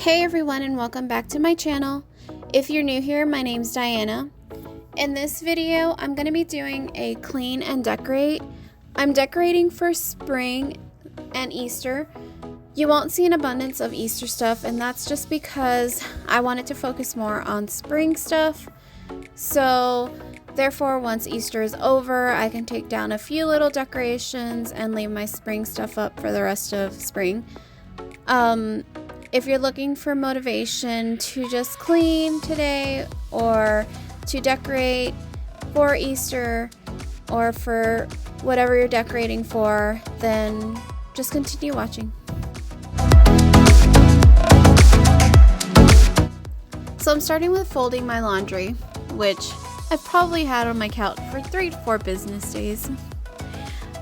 Hey everyone, and welcome back to my channel. If you're new here, my name's Diana. In this video, I'm going to be doing a clean and decorate. I'm decorating for spring and Easter. You won't see an abundance of Easter stuff, and that's just because I wanted to focus more on spring stuff. So therefore, once Easter is over, I can take down a few little decorations and leave my spring stuff up for the rest of spring. If you're looking for motivation to just clean today or to decorate for Easter or for whatever you're decorating for, then just continue watching. So I'm starting with folding my laundry, which I've probably had on my couch for 3 to 4 business days.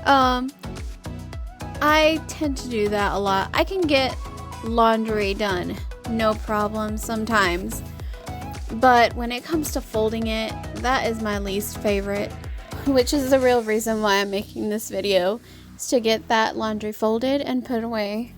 I tend to do that a lot. I can get laundry done, no problem sometimes, but when it comes to folding it, that is my least favorite, which is the real reason why I'm making this video, is to get that laundry folded and put away.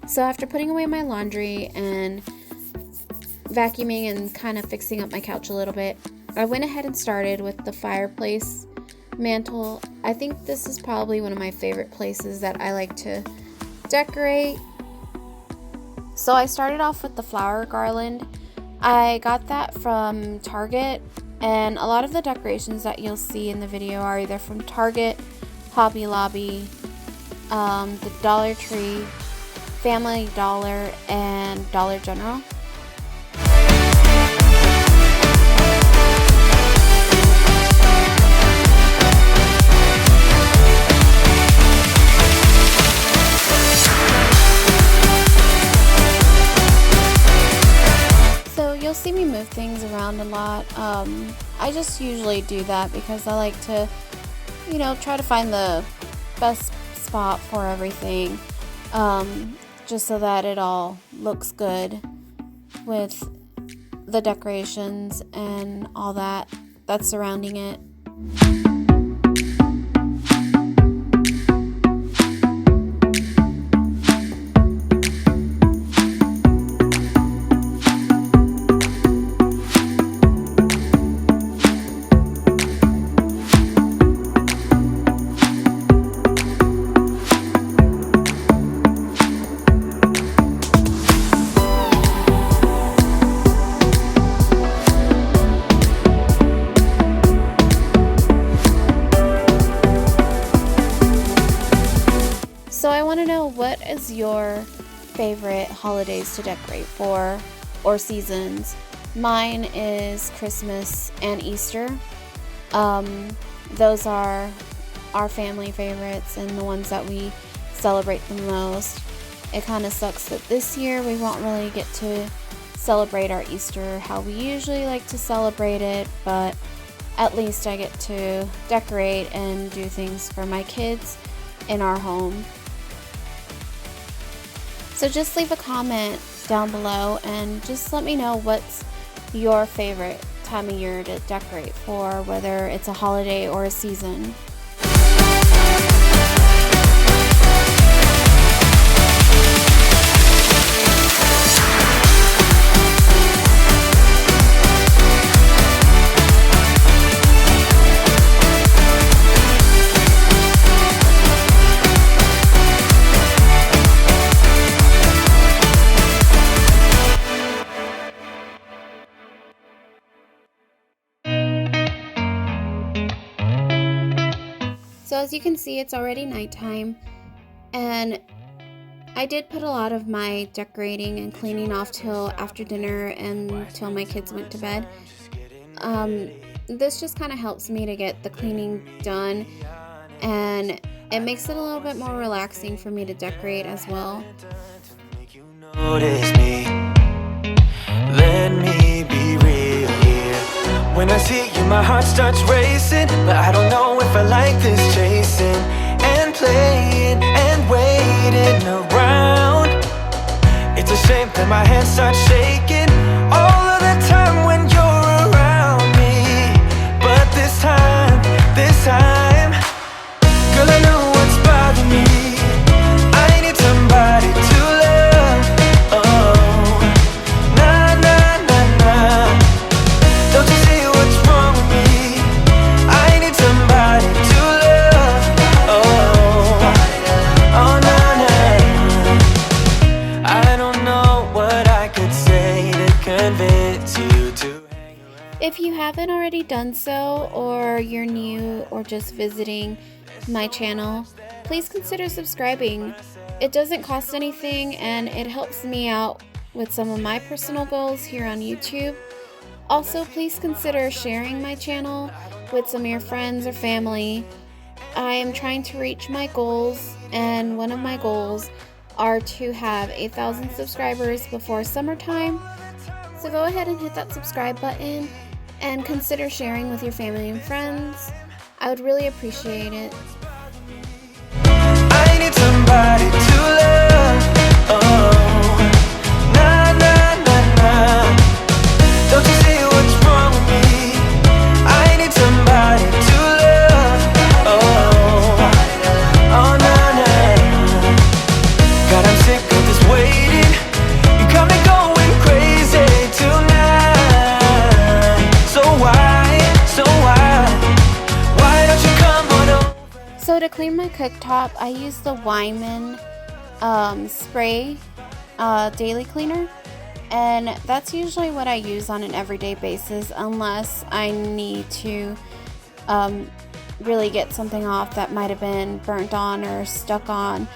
So after putting away my laundry and vacuuming and kind of fixing up my couch a little bit, I went ahead and started with the fireplace mantle. I think this is probably one of my favorite places that I like to decorate. So I started off with the flower garland. I got that from Target, and a lot of the decorations that you'll see in the video are either from Target, Hobby Lobby, the Dollar Tree, Family Dollar, and Dollar General. So you'll see me move things around a lot. I just usually do that because I like to, try to find the best spot for everything. Just so that it all looks good with the decorations and all that's surrounding it. So I want to know, what is your favorite holidays to decorate for, or seasons? Mine is Christmas and Easter. Those are our family favorites and the ones that we celebrate the most. It kind of sucks that this year we won't really get to celebrate our Easter how we usually like to celebrate it, but at least I get to decorate and do things for my kids in our home. So just leave a comment down below and just let me know what's your favorite time of year to decorate for, whether it's a holiday or a season. So as you can see, it's already nighttime, and I did put a lot of my decorating and cleaning off till after dinner and till my kids went to bed. This just kind of helps me to get the cleaning done, and it makes it a little bit more relaxing for me to decorate as well. Notice me, let me be real here. When I see you, my heart starts racing, but I don't know if I like this chasing and playing and waiting around. It's a shame that my hands start shaking all of the time when you're around me. But this time, girl, I know what's bothering me. I need somebody to love. Oh, nah, nah, nah, nah. Don't you see what's wrong with me? I need somebody to love. Oh, oh, nah, nah. I don't know what I could say to convince you to. If you haven't already done so, or you're new or just visiting my channel, please consider subscribing. It doesn't cost anything and it helps me out with some of my personal goals here on YouTube. Also, please consider sharing my channel with some of your friends or family. I am trying to reach my goals, and one of my goals are to have 8,000 subscribers before summertime. So go ahead and hit that subscribe button and consider sharing with your family and friends. I would really appreciate it. I need somebody to love. Oh, nah, nah, nah, nah. Don't you see what's wrong with me? I need somebody to love. Oh, oh, nah, nah. God, I'm sick of this waiting. You got me going crazy tonight. So why don't you come on over? So to clean my cooktop, I use the Wyman spray daily cleaner, and that's usually what I use on an everyday basis, unless I need to really get something off that might have been burnt on or stuck on.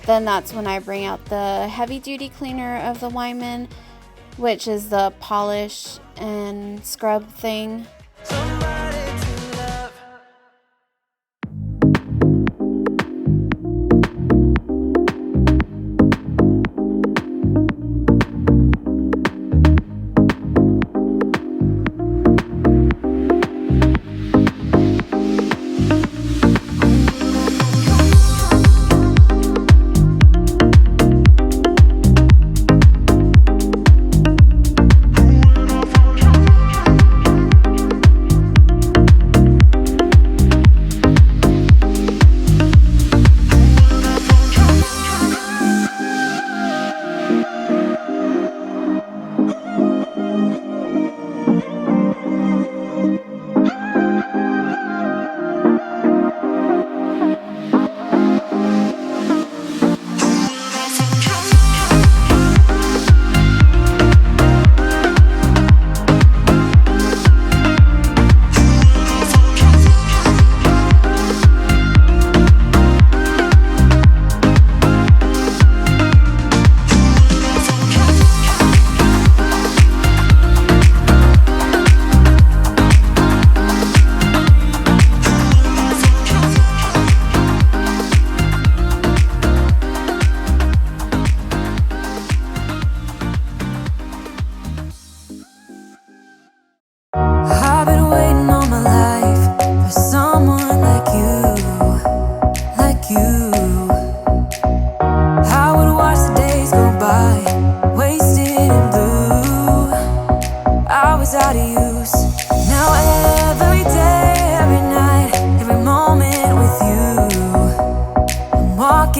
Then that's when I bring out the heavy duty cleaner of the Wyman, which is the polish and scrub thing. Somebody to love.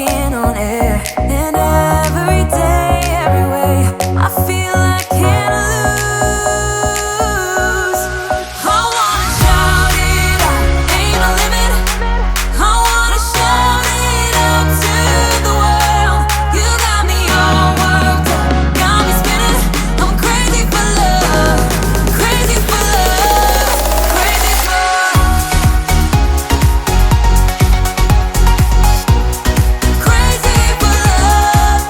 walking on air. And every day, every way, I feel I can't lose. I wanna shout it out, ain't no limit. I wanna shout it out to the world. You got me all worked up, got me spinning. I'm crazy for love, crazy for love, crazy for crazy for love.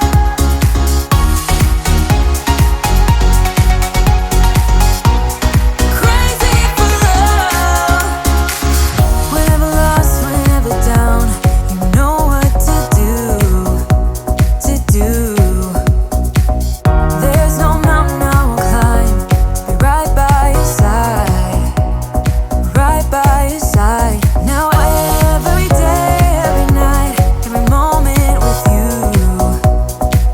Crazy for love. Whenever lost, whenever down, you know what to do, to do. There's no mountain I won't climb to be right by your side, right by your side. Now every day, every night, every moment with you,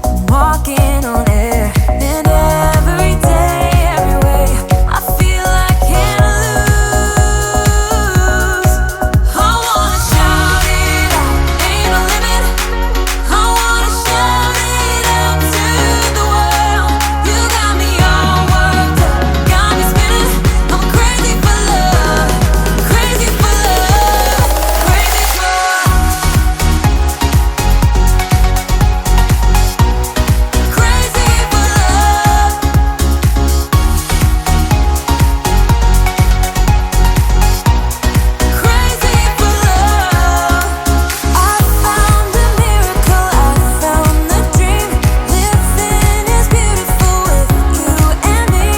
I'm walking on air. And every day, every way, I feel I can't lose. I wanna shout it out, ain't no limit. I wanna shout it out to the world. You got me all worked up, got me spinning. I'm crazy for love, crazy for love, crazy for crazy for love. Crazy for love. I found a miracle, I found the dream. Living is beautiful with you and me.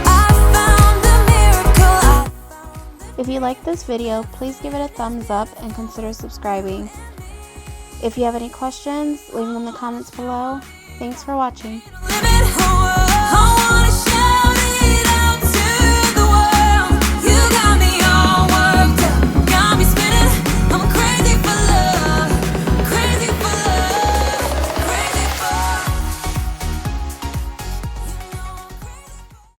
I found a miracle, I found If you like this video, please give it a thumbs up and consider subscribing. If you have any questions, leave them in the comments below. Thanks for watching. limit.